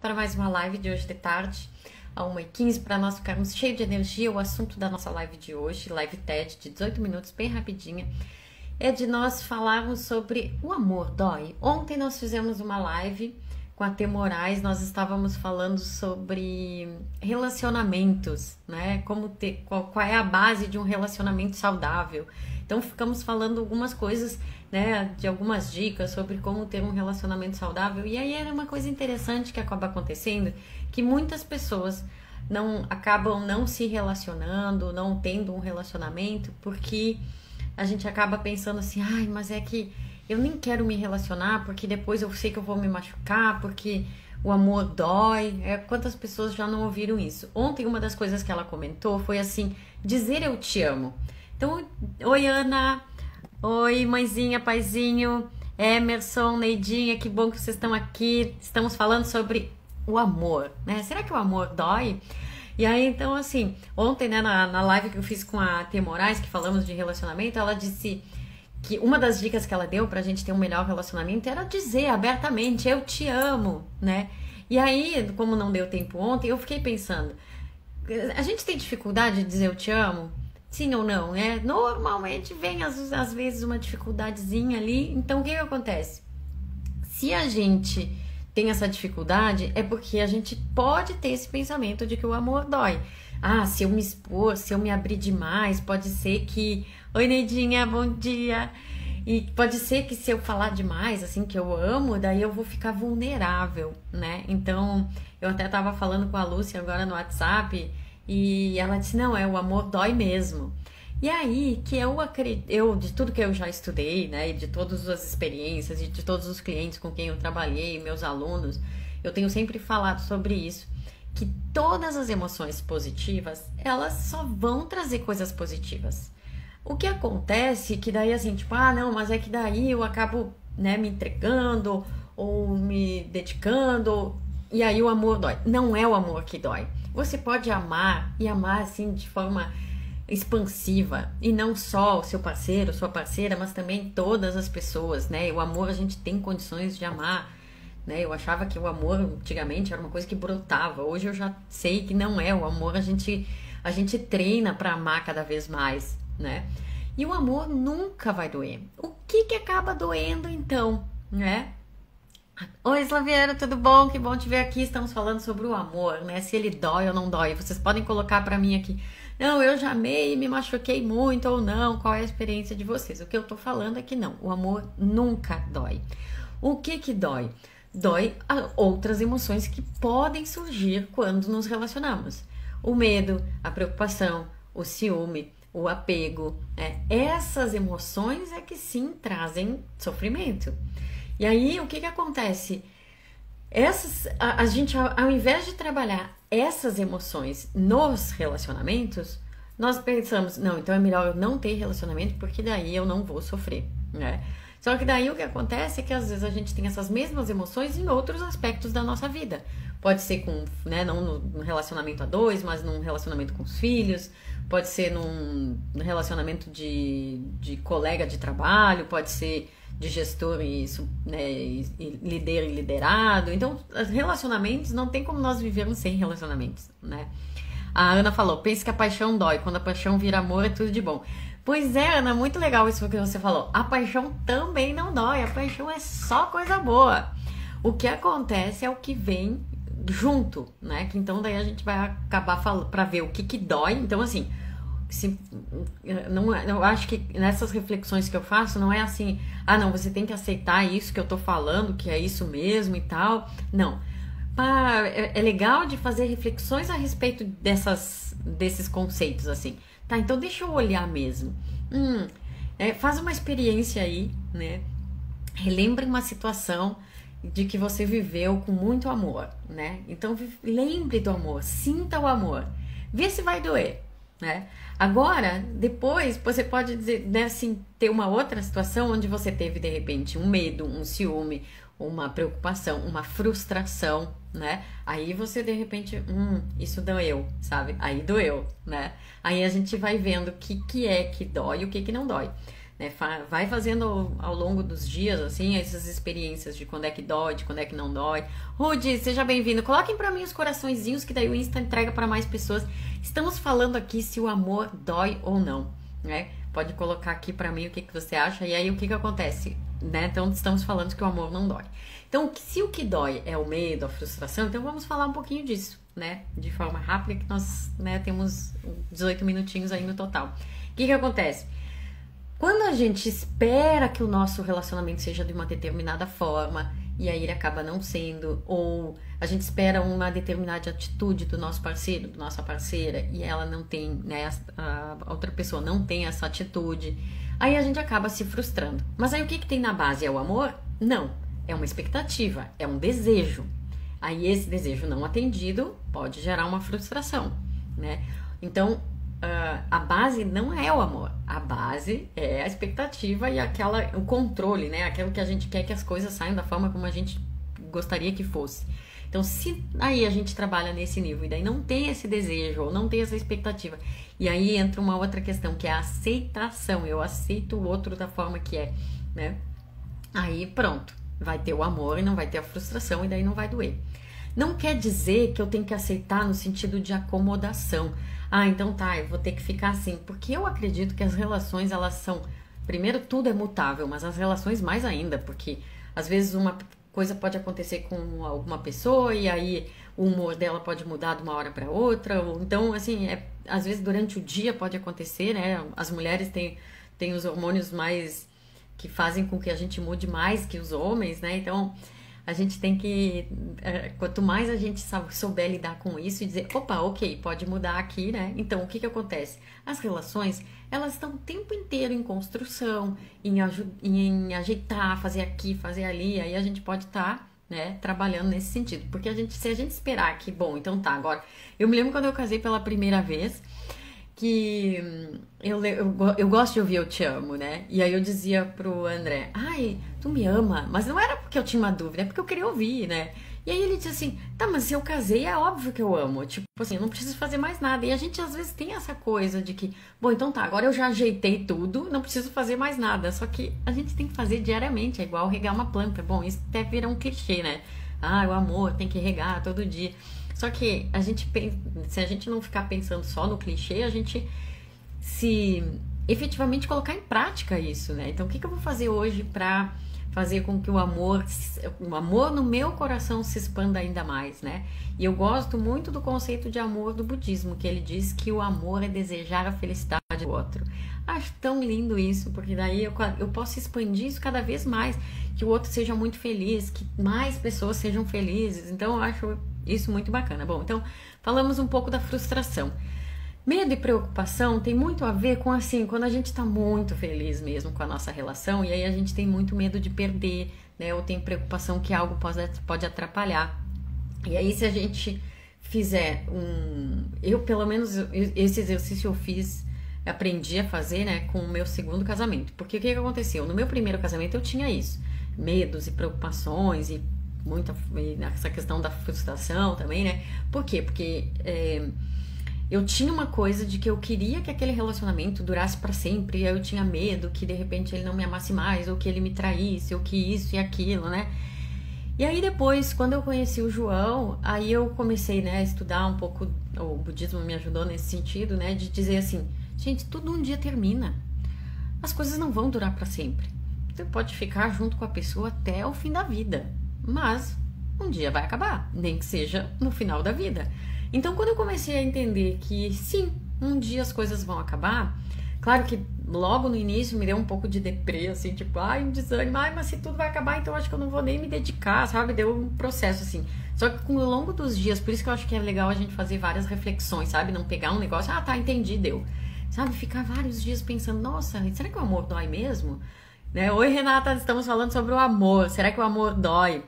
para mais uma live de hoje de tarde, a 1h15, para nós ficarmos cheios de energia. O assunto da nossa live de hoje, live TED de 18 minutos, bem rapidinha, é de nós falarmos sobre o amor dói. Ontem nós fizemos uma live com a T. Moraes, nós estávamos falando sobre relacionamentos, né? Qual é a base de um relacionamento saudável. Então ficamos falando algumas coisas, né, de algumas dicas sobre como ter um relacionamento saudável. E aí era uma coisa interessante que acaba acontecendo, que muitas pessoas acabam não se relacionando, não tendo um relacionamento, porque a gente acaba pensando assim, ai, mas é que eu nem quero me relacionar, porque depois eu sei que eu vou me machucar, porque o amor dói. Quantas pessoas já não ouviram isso? Ontem uma das coisas que ela comentou foi assim, dizer eu te amo. Então, oi Ana, oi mãezinha, paizinho, Emerson, Neidinha, que bom que vocês estão aqui. Estamos falando sobre o amor, né? Será que o amor dói? E aí, então, assim, ontem, né, na live que eu fiz com a T. Moraes, que falamos de relacionamento, ela disse que uma das dicas que ela deu pra gente ter um melhor relacionamento era dizer abertamente, eu te amo, né? E aí, como não deu tempo ontem, eu fiquei pensando, a gente tem dificuldade de dizer eu te amo? Sim ou não, né? Normalmente vem às vezes uma dificuldadezinha ali. Então o que acontece? Se a gente tem essa dificuldade, é porque a gente pode ter esse pensamento de que o amor dói. Ah, se eu me expor, se eu me abrir demais, pode ser que... Oi, Neidinha, bom dia! E pode ser que se eu falar demais, assim, que eu amo, daí eu vou ficar vulnerável, né? Então, eu até tava falando com a Lúcia agora no WhatsApp, e ela disse, não, o amor dói mesmo. E aí, que eu acredito, de tudo que eu já estudei, né, e de todas as experiências, e de todos os clientes com quem eu trabalhei, meus alunos, eu tenho sempre falado sobre isso, que todas as emoções positivas, elas só vão trazer coisas positivas. O que acontece que daí assim, tipo, não, mas é que daí eu acabo, né, me entregando, ou me dedicando, e aí o amor dói. Não é o amor que dói. Você pode amar, e amar assim de forma expansiva, e não só o seu parceiro, sua parceira, mas também todas as pessoas, né? O amor a gente tem condições de amar, né? Eu achava que o amor antigamente era uma coisa que brotava. Hoje eu já sei que não é. O amor a gente treina para amar cada vez mais, né? E o amor nunca vai doer. O que acaba doendo então, né? Oi, Slaviano, tudo bom? Que bom te ver aqui. Estamos falando sobre o amor, né? Se ele dói ou não dói. Vocês podem colocar pra mim aqui. Não, eu já amei e me machuquei muito ou não. Qual é a experiência de vocês? O que eu tô falando é que não. O amor nunca dói. O que dói? Dói outras emoções que podem surgir quando nos relacionamos. O medo, a preocupação, o ciúme, o apego. Essas emoções é que sim trazem sofrimento. E aí, o que acontece? A gente, ao invés de trabalhar essas emoções nos relacionamentos, nós pensamos, não, então é melhor eu não ter relacionamento, porque daí eu não vou sofrer, né? Só que daí o que acontece é que às vezes a gente tem essas mesmas emoções em outros aspectos da nossa vida. Pode ser com, né, não no relacionamento a dois, mas num relacionamento com os filhos, pode ser num relacionamento de colega de trabalho, pode ser de gestor né, e líder e liderado. Então, relacionamentos, não tem como nós vivermos sem relacionamentos, né? A Ana falou, pense que a paixão dói, quando a paixão vira amor é tudo de bom. Pois é, Ana, muito legal isso que você falou. A paixão também não dói, a paixão é só coisa boa. O que acontece é o que vem junto, né? Que então daí a gente vai acabar falando para ver o que dói. Então, assim, eu acho que nessas reflexões que eu faço, não é assim, não, você tem que aceitar isso que eu tô falando, que é isso mesmo e tal. Não. É legal de fazer reflexões a respeito desses conceitos, assim. Tá, então deixa eu olhar mesmo. Faz uma experiência aí, né? Relembre uma situação de que você viveu com muito amor, né? Então, lembre do amor, sinta o amor. Vê se vai doer, né? Agora, depois, você pode dizer, né, assim, ter uma outra situação onde você teve, de repente, um medo, um ciúme, uma preocupação, uma frustração, né? Aí você, de repente, isso doeu, sabe? Aí doeu, né? Aí a gente vai vendo o que é que dói e o que não dói. né? Vai fazendo ao longo dos dias, assim, essas experiências de quando é que dói, de quando é que não dói. Rudy, seja bem-vindo. Coloquem pra mim os coraçõezinhos, que daí o Insta entrega para mais pessoas. Estamos falando aqui se o amor dói ou não, né? Pode colocar aqui pra mim o que você acha. E aí, o que acontece, né? Então, estamos falando que o amor não dói. Então, se o que dói é o medo, a frustração, então vamos falar um pouquinho disso, né? De forma rápida, que nós, né, temos 18 minutinhos aí no total. O que acontece? Quando a gente espera que o nosso relacionamento seja de uma determinada forma, e aí ele acaba não sendo, ou a gente espera uma determinada atitude do nosso parceiro, da nossa parceira, e ela não tem, né, a outra pessoa não tem essa atitude, aí a gente acaba se frustrando. Mas aí o que tem na base? É o amor? Não. É uma expectativa, é um desejo. Aí esse desejo não atendido pode gerar uma frustração, né? Então, a base não é o amor. A base é a expectativa e o controle, né? Aquilo que a gente quer que as coisas saiam da forma como a gente gostaria que fosse. Então, se aí a gente trabalha nesse nível e daí não tem esse desejo ou não tem essa expectativa, e aí entra uma outra questão, que é a aceitação. Eu aceito o outro da forma que é, né? Aí pronto. Vai ter o amor e não vai ter a frustração, e daí não vai doer. Não quer dizer que eu tenho que aceitar no sentido de acomodação. Ah, então tá, eu vou ter que ficar assim. Porque eu acredito que as relações, elas são... Primeiro, tudo é mutável, mas as relações mais ainda. Porque às vezes uma coisa pode acontecer com alguma pessoa e aí o humor dela pode mudar de uma hora para outra. Então, assim, às vezes durante o dia pode acontecer, né? As mulheres têm os hormônios mais... que fazem com que a gente mude mais que os homens, né? Então, a gente tem que... quanto mais a gente souber lidar com isso e dizer, opa, ok, pode mudar aqui, né? Então, o que acontece? As relações, elas estão o tempo inteiro em construção, em ajeitar, fazer aqui, fazer ali, aí a gente pode estar, né, trabalhando nesse sentido. Porque se a gente esperar que, bom, então tá, agora... Eu me lembro quando eu casei pela primeira vez... que eu gosto de ouvir eu te amo, né? E aí eu dizia pro André, ai, tu me ama, mas não era porque eu tinha uma dúvida, é porque eu queria ouvir, né? E aí ele disse assim, tá, mas se eu casei é óbvio que eu amo, tipo assim, eu não preciso fazer mais nada. E a gente às vezes tem essa coisa de que, bom, então tá, agora eu já ajeitei tudo, não preciso fazer mais nada. Só que a gente tem que fazer diariamente, é igual regar uma planta. Bom, isso até vira um clichê, né? Ah, o amor tem que regar todo dia. Só que se a gente não ficar pensando só no clichê, a gente se efetivamente colocar em prática isso, né? Então, o que eu vou fazer hoje para fazer com que o amor no meu coração se expanda ainda mais, né? E eu gosto muito do conceito de amor do budismo, que ele diz que o amor é desejar a felicidade do outro. Acho tão lindo isso, porque daí eu posso expandir isso cada vez mais, que o outro seja muito feliz, que mais pessoas sejam felizes. Então, eu acho isso muito bacana. Bom, então, falamos um pouco da frustração. Medo e preocupação tem muito a ver com, assim, quando a gente tá muito feliz mesmo com a nossa relação, e aí a gente tem muito medo de perder, né? Ou tem preocupação que algo pode atrapalhar. E aí, se a gente fizer pelo menos, esse exercício eu aprendi a fazer, né, com o meu segundo casamento. Porque o que aconteceu? No meu primeiro casamento eu tinha isso, medos e preocupações e essa questão da frustração também, né? Por quê? Porque eu tinha uma coisa de que eu queria que aquele relacionamento durasse pra sempre, e aí eu tinha medo que de repente ele não me amasse mais, ou que ele me traísse, ou que isso e aquilo, né? E aí depois, quando eu conheci o João, aí eu comecei, né, a estudar um pouco, o budismo me ajudou nesse sentido, né, de dizer assim, gente, tudo um dia termina, as coisas não vão durar pra sempre. Você pode ficar junto com a pessoa até o fim da vida, mas um dia vai acabar, nem que seja no final da vida. Então, quando eu comecei a entender que sim, um dia as coisas vão acabar, claro que logo no início me deu um pouco de deprê, assim, tipo, um desânimo, mas se tudo vai acabar, então acho que eu não vou nem me dedicar, sabe? Deu um processo assim. Só que com o longo dos dias, por isso que eu acho que é legal a gente fazer várias reflexões, sabe? Não pegar um negócio, tá, entendi, deu. Sabe? Ficar vários dias pensando, nossa, será que o amor dói mesmo? Né? Oi, Renata, estamos falando sobre o amor. Será que o amor dói?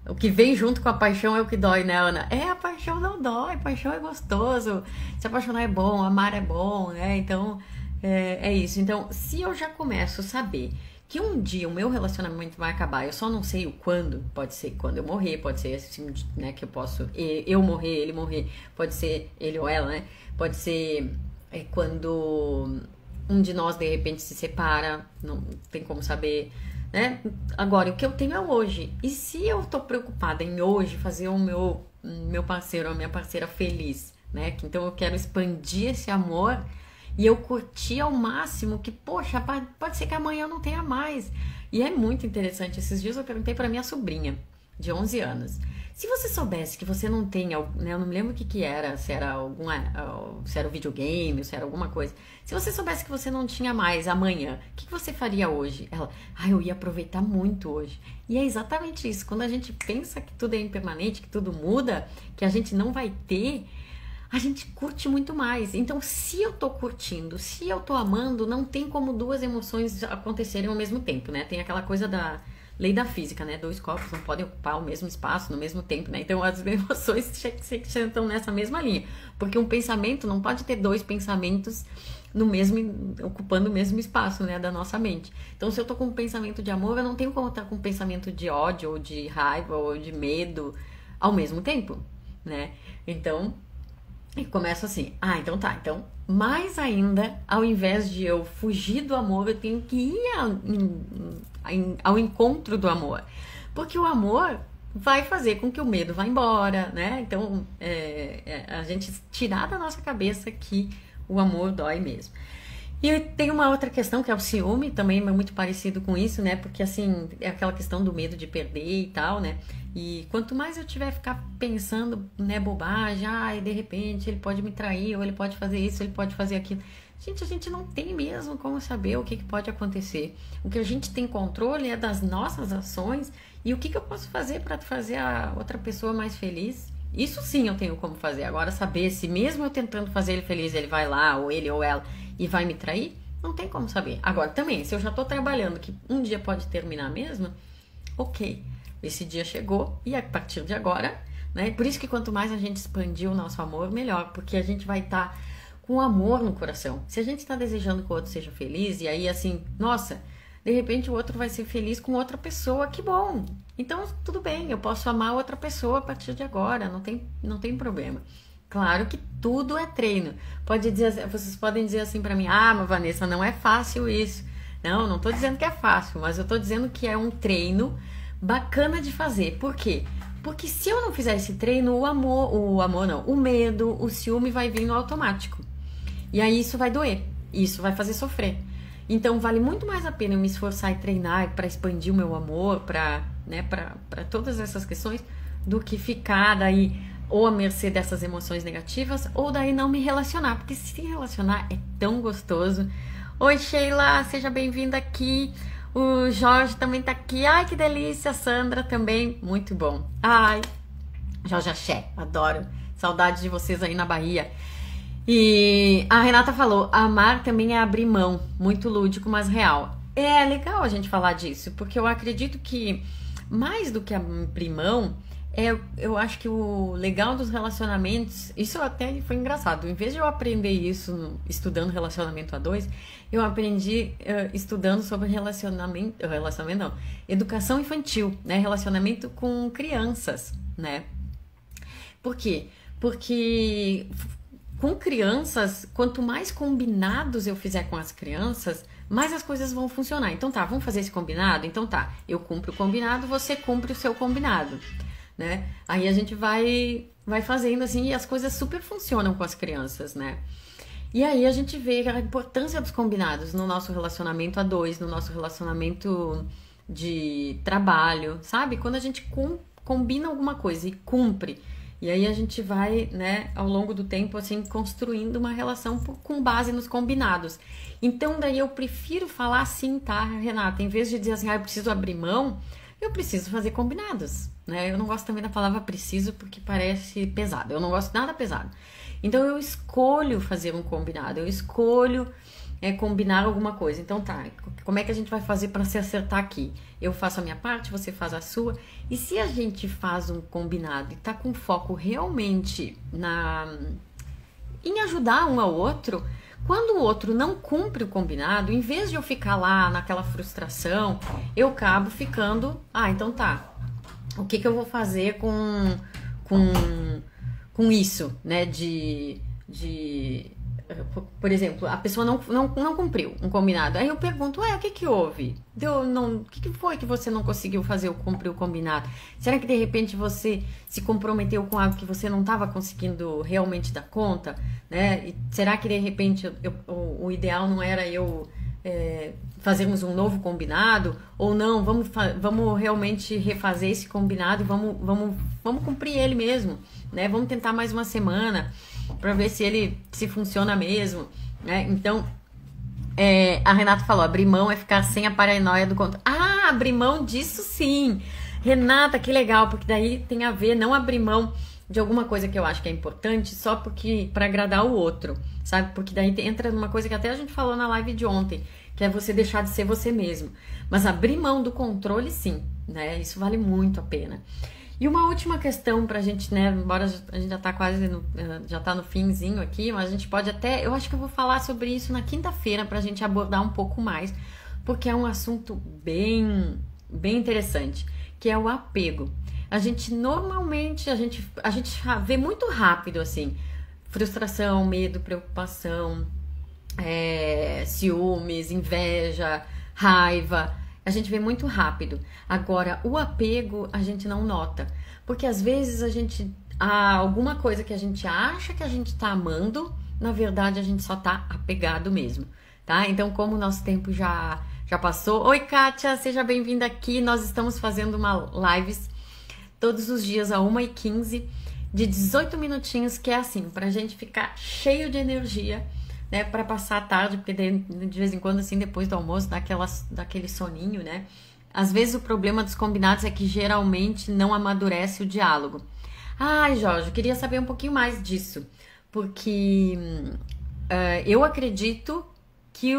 O que vem junto com a paixão é o que dói, né, Ana? A paixão não dói, paixão é gostoso. Se apaixonar é bom, amar é bom, né? Então, é isso. Então, se eu já começo a saber que um dia o meu relacionamento vai acabar, eu só não sei o quando, pode ser quando eu morrer, pode ser assim, né, que eu posso eu morrer, ele morrer, pode ser ele ou ela, né? Pode ser É quando um de nós de repente se separa, não tem como saber, né? Agora, o que eu tenho é hoje. E se eu tô preocupada em hoje fazer o meu parceiro, a minha parceira feliz, né? Então eu quero expandir esse amor e eu curti ao máximo que, poxa, pode ser que amanhã eu não tenha mais. E é muito interessante. Esses dias eu perguntei para minha sobrinha, de 11 anos. Se você soubesse que você não tem, né, eu não me lembro o que que era, se era se era o videogame, se era alguma coisa. Se você soubesse que você não tinha mais amanhã, o que que você faria hoje? Ela, eu ia aproveitar muito hoje. E é exatamente isso. Quando a gente pensa que tudo é impermanente, que tudo muda, que a gente não vai ter, a gente curte muito mais. Então, se eu tô curtindo, se eu tô amando, não tem como duas emoções acontecerem ao mesmo tempo, né? Tem aquela coisa da lei da física, né? Dois corpos não podem ocupar o mesmo espaço no mesmo tempo, né? Então, as emoções estão nessa mesma linha. Porque um pensamento não pode ter dois pensamentos no mesmo, ocupando o mesmo espaço, né, da nossa mente. Então, se eu tô com um pensamento de amor, eu não tenho como estar com um pensamento de ódio, ou de raiva, ou de medo ao mesmo tempo, né? Então, e começo assim, então tá, então, mais ainda, ao invés de eu fugir do amor, eu tenho que ir ao encontro do amor. Porque o amor vai fazer com que o medo vá embora, né? Então, a gente tirar da nossa cabeça que o amor dói mesmo. E tem uma outra questão que é o ciúme, também é muito parecido com isso, né? Porque assim, é aquela questão do medo de perder e tal, né? E quanto mais eu tiver ficar pensando, né, bobagem, de repente ele pode me trair, ou ele pode fazer isso, ele pode fazer aquilo. Gente, a gente não tem mesmo como saber o que pode acontecer. O que a gente tem controle é das nossas ações e o que eu posso fazer para fazer a outra pessoa mais feliz. Isso sim eu tenho como fazer. Agora, saber se mesmo eu tentando fazer ele feliz, ele vai lá, ou ele ou ela, e vai me trair, não tem como saber. Agora, também, se eu já tô trabalhando que um dia pode terminar mesmo, ok, esse dia chegou e a partir de agora, né? Por isso que quanto mais a gente expandir o nosso amor, melhor, porque a gente vai estar com amor no coração. Se a gente está desejando que o outro seja feliz, e aí assim, nossa, de repente o outro vai ser feliz com outra pessoa, que bom. Então, tudo bem, eu posso amar outra pessoa a partir de agora, não tem problema. Claro que tudo é treino. Vocês podem dizer assim pra mim, mas Vanessa, não é fácil isso. Não tô dizendo que é fácil, mas eu tô dizendo que é um treino bacana de fazer. Por quê? Porque se eu não fizer esse treino, o medo, o ciúme vai vir no automático. E aí isso vai doer, isso vai fazer sofrer. Então vale muito mais a pena eu me esforçar e treinar para expandir o meu amor, para todas essas questões, do que ficar daí ou à mercê dessas emoções negativas, ou daí não me relacionar, porque se relacionar é tão gostoso. Oi, Sheila, seja bem-vinda aqui. O Jorge também tá aqui. Ai, que delícia. A Sandra também, muito bom. Ai, Jorge Axé, adoro. Saudade de vocês aí na Bahia. E a Renata falou, amar também é abrir mão, muito lúdico, mas real. É legal a gente falar disso, porque eu acredito que mais do que abrir mão, eu acho que o legal dos relacionamentos, isso até foi engraçado, em vez de eu aprender isso estudando relacionamento a dois, eu aprendi estudando sobre educação infantil, né, relacionamento com crianças, né? Por quê? Porque com crianças, quanto mais combinados eu fizer com as crianças, mais as coisas vão funcionar. Então tá, vamos fazer esse combinado? Então tá, eu cumpro o combinado, você cumpre o seu combinado, né? Aí a gente vai fazendo assim e as coisas super funcionam com as crianças, né? E aí a gente vê a importância dos combinados no nosso relacionamento a dois, no nosso relacionamento de trabalho, sabe? Quando a gente combina alguma coisa e cumpre, e aí a gente vai, né, ao longo do tempo, assim, construindo uma relação com base nos combinados. Então, daí eu prefiro falar assim, tá, Renata? Em vez de dizer assim, eu preciso abrir mão, eu preciso fazer combinados, né? Eu não gosto também da palavra preciso porque parece pesado. Eu não gosto nada pesado. Então, eu escolho fazer um combinado. Eu escolho combinar alguma coisa. Então, tá, como é que a gente vai fazer para se acertar aqui? Eu faço a minha parte, você faz a sua. E se a gente faz um combinado e tá com foco realmente em ajudar um ao outro, quando o outro não cumpre o combinado, em vez de eu ficar lá naquela frustração, eu acabo ficando, então tá, o que eu vou fazer com isso, né, por exemplo, a pessoa não cumpriu um combinado. Aí eu pergunto, o que houve? O que foi que você não conseguiu cumprir o combinado? Será que de repente você se comprometeu com algo que você não estava conseguindo realmente dar conta? Né? E será que de repente o ideal não era fazermos um novo combinado? Ou não, vamos realmente refazer esse combinado e vamos cumprir ele mesmo, né? Vamos tentar mais uma semana para ver se funciona mesmo, né? Então, a Renata falou, abrir mão é ficar sem a paranoia do controle. Abrir mão disso sim! Renata, que legal, porque daí tem a ver não abrir mão de alguma coisa que eu acho que é importante só porque para agradar o outro, sabe? Porque daí entra numa coisa que até a gente falou na live de ontem, que é você deixar de ser você mesmo. Mas abrir mão do controle, sim, né? Isso vale muito a pena. E uma última questão pra gente, né? Embora a gente já tá já tá no finzinho aqui, mas a gente pode até... Eu acho que eu vou falar sobre isso na quinta-feira pra gente abordar um pouco mais, porque é um assunto bem interessante, que é o apego. A gente normalmente, a gente vê muito rápido, assim, frustração, medo, preocupação, ciúmes, inveja, raiva. A gente vê muito rápido. Agora, o apego a gente não nota. Porque às vezes há alguma coisa que a gente acha que a gente tá amando, na verdade a gente só tá apegado mesmo, tá? Então, como o nosso tempo já passou... Oi, Kátia, seja bem-vinda aqui. Nós estamos fazendo lives todos os dias, a 1h15, de 18 minutinhos, que é assim, pra gente ficar cheio de energia, né, para passar a tarde, porque de vez em quando, assim, depois do almoço, dá aquele soninho, né? Às vezes o problema dos combinados é que geralmente não amadurece o diálogo. Jorge, eu queria saber um pouquinho mais disso, porque eu acredito que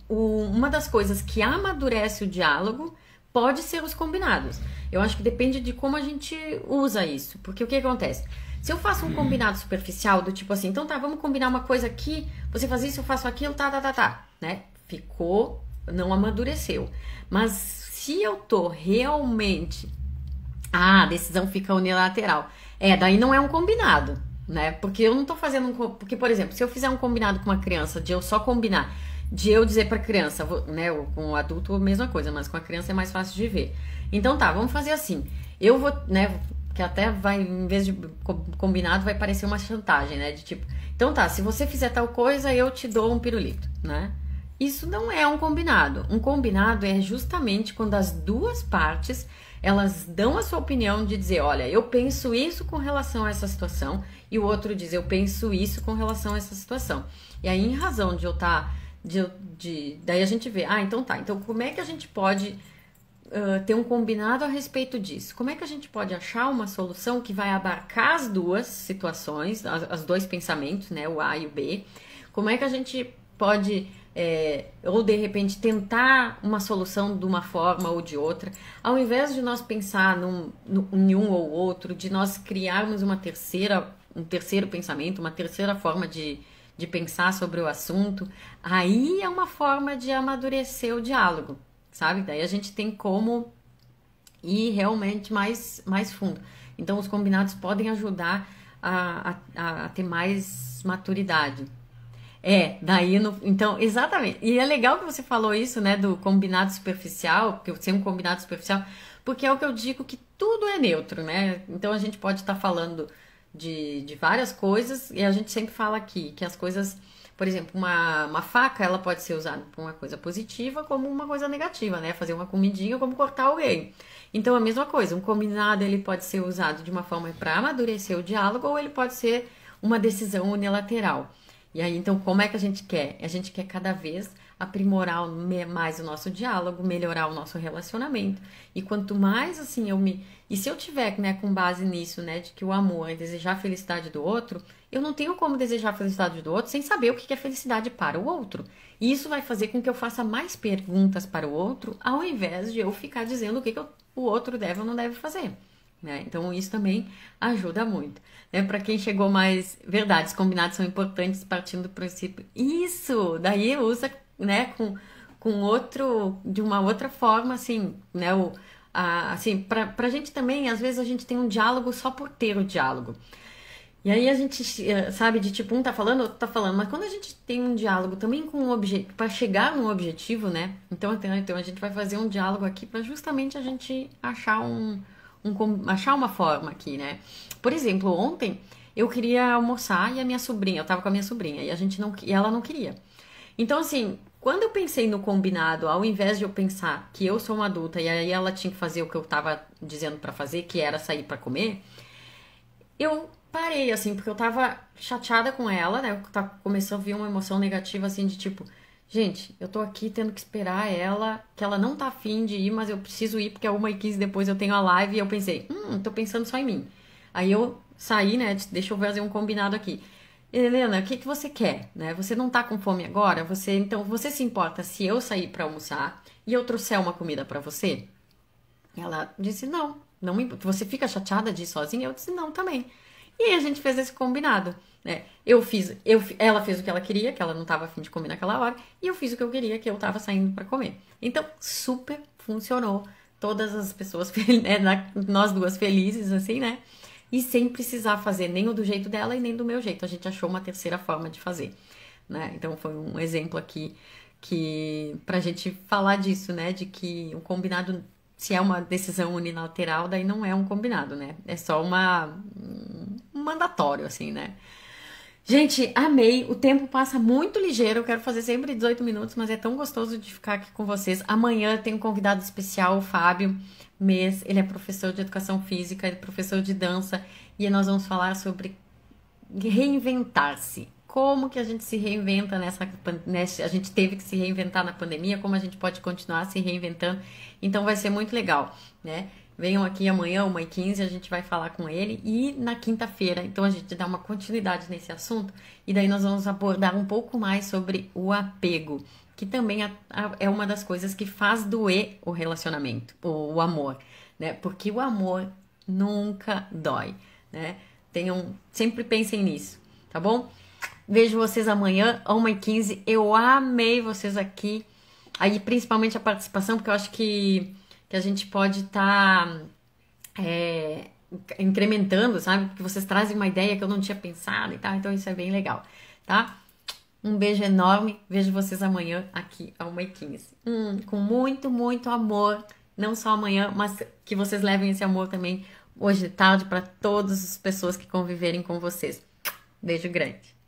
uma das coisas que amadurece o diálogo pode ser os combinados. Eu acho que depende de como a gente usa isso, porque o que acontece? Se eu faço um combinado superficial, do tipo assim, então tá, vamos combinar uma coisa aqui, você faz isso, eu faço aquilo, tá, né? Ficou, não amadureceu. Mas se eu tô realmente... a decisão fica unilateral. Daí não é um combinado, né? Porque eu não tô fazendo porque, por exemplo, se eu fizer um combinado com uma criança, de eu só combinar, de eu dizer pra criança, né? Com o adulto, a mesma coisa, mas com a criança é mais fácil de ver. Então tá, vamos fazer assim. Eu vou, né... que até vai, em vez de combinado, vai parecer uma chantagem, né? De tipo, então tá, se você fizer tal coisa, eu te dou um pirulito, né? Isso não é um combinado. Um combinado é justamente quando as duas partes, elas dão a sua opinião de dizer, olha, eu penso isso com relação a essa situação, e o outro diz, eu penso isso com relação a essa situação. E aí, em razão de eu estar... daí a gente vê, então tá, então como é que a gente pode... ter um combinado a respeito disso? Como é que a gente pode achar uma solução que vai abarcar as duas situações, os dois pensamentos, né, o A e o B? Como é que a gente pode, ou de repente, tentar uma solução de uma forma ou de outra, ao invés de nós pensar em um ou outro, de nós criarmos um terceiro pensamento, uma terceira forma de pensar sobre o assunto? Aí é uma forma de amadurecer o diálogo, sabe? Daí a gente tem como ir realmente mais fundo. Então, os combinados podem ajudar a ter mais maturidade. Então, exatamente. E é legal que você falou isso, né, do combinado superficial, porque ser um combinado superficial, porque é o que eu digo, que tudo é neutro, né? Então, a gente pode estar falando de várias coisas, e a gente sempre fala aqui que as coisas... Por exemplo, uma faca, ela pode ser usada para uma coisa positiva como uma coisa negativa, né? Fazer uma comidinha como cortar alguém. Então, a mesma coisa, um combinado, ele pode ser usado de uma forma para amadurecer o diálogo, ou ele pode ser uma decisão unilateral. E aí, então, como é que a gente quer? A gente quer cada vez aprimorar mais o nosso diálogo, melhorar o nosso relacionamento. E quanto mais, assim, E se eu tiver, né, com base nisso, né, de que o amor é desejar a felicidade do outro, eu não tenho como desejar a felicidade do outro sem saber o que é felicidade para o outro. E isso vai fazer com que eu faça mais perguntas para o outro, ao invés de eu ficar dizendo o que o outro deve ou não deve fazer, né? Então, isso também ajuda muito, né? Para quem chegou mais... Verdade, os combinados são importantes partindo do princípio. Isso! Daí usa, né, com outro... De uma outra forma, assim, né? Assim, pra gente também, às vezes a gente tem um diálogo só por ter o diálogo. E aí a gente, sabe, de tipo, um tá falando, outro tá falando, mas quando a gente tem um diálogo também com um objetivo, para chegar num objetivo, né? Então a gente vai fazer um diálogo aqui para justamente a gente achar achar uma forma aqui, né? Por exemplo, ontem eu queria almoçar e a minha sobrinha, eu tava com a minha sobrinha e a gente não, e ela não queria. Então, assim, quando eu pensei no combinado, ao invés de eu pensar que eu sou uma adulta e aí ela tinha que fazer o que eu tava dizendo pra fazer, que era sair pra comer, eu parei, assim, porque eu tava chateada com ela, né? Começou a vir uma emoção negativa, assim, de tipo, gente, eu tô aqui tendo que esperar ela, que ela não tá afim de ir, mas eu preciso ir porque é 1h15 depois eu tenho a live e eu pensei, tô pensando só em mim. Aí eu saí, né? Deixa eu fazer um combinado aqui. Helena, o que que você quer, né? Você não tá com fome agora? Então, você se importa se eu sair pra almoçar e eu trouxer uma comida pra você? Ela disse, não, não me, você fica chateada de ir sozinha? Eu disse, não, também. E aí a gente fez esse combinado, né? Ela fez o que ela queria, que ela não estava afim de comer naquela hora, e eu fiz o que eu queria, que eu estava saindo para comer. Então, super funcionou. Todas as pessoas, né, nós duas felizes, assim, né? E sem precisar fazer nem o do jeito dela e nem do meu jeito. A gente achou uma terceira forma de fazer, né? Então, foi um exemplo aqui que pra gente falar disso, né? De que o combinado, se é uma decisão unilateral, daí não é um combinado, né? É só um mandatório, assim, né? Gente, amei. O tempo passa muito ligeiro. Eu quero fazer sempre 18 minutos, mas é tão gostoso de ficar aqui com vocês. Amanhã tem um convidado especial, o Fábio Mês. Ele é professor de educação física, ele é professor de dança, e nós vamos falar sobre reinventar-se. Como que a gente se reinventa a gente teve que se reinventar na pandemia, como a gente pode continuar se reinventando. Então vai ser muito legal, né? Venham aqui amanhã, 1h15, a gente vai falar com ele. E na quinta-feira, então a gente dá uma continuidade nesse assunto. E daí nós vamos abordar um pouco mais sobre o apego, que também é uma das coisas que faz doer o relacionamento, o amor, né? Porque o amor nunca dói, né? Sempre pensem nisso, tá bom? Vejo vocês amanhã, 1h15. Eu amei vocês aqui. Aí, principalmente a participação, porque eu acho que a gente pode estar incrementando, sabe? Porque vocês trazem uma ideia que eu não tinha pensado e tal. Então, isso é bem legal, tá? Um beijo enorme. Vejo vocês amanhã aqui a 1h15. Com muito, muito amor. Não só amanhã, mas que vocês levem esse amor também hoje de tarde para todas as pessoas que conviverem com vocês. Beijo grande.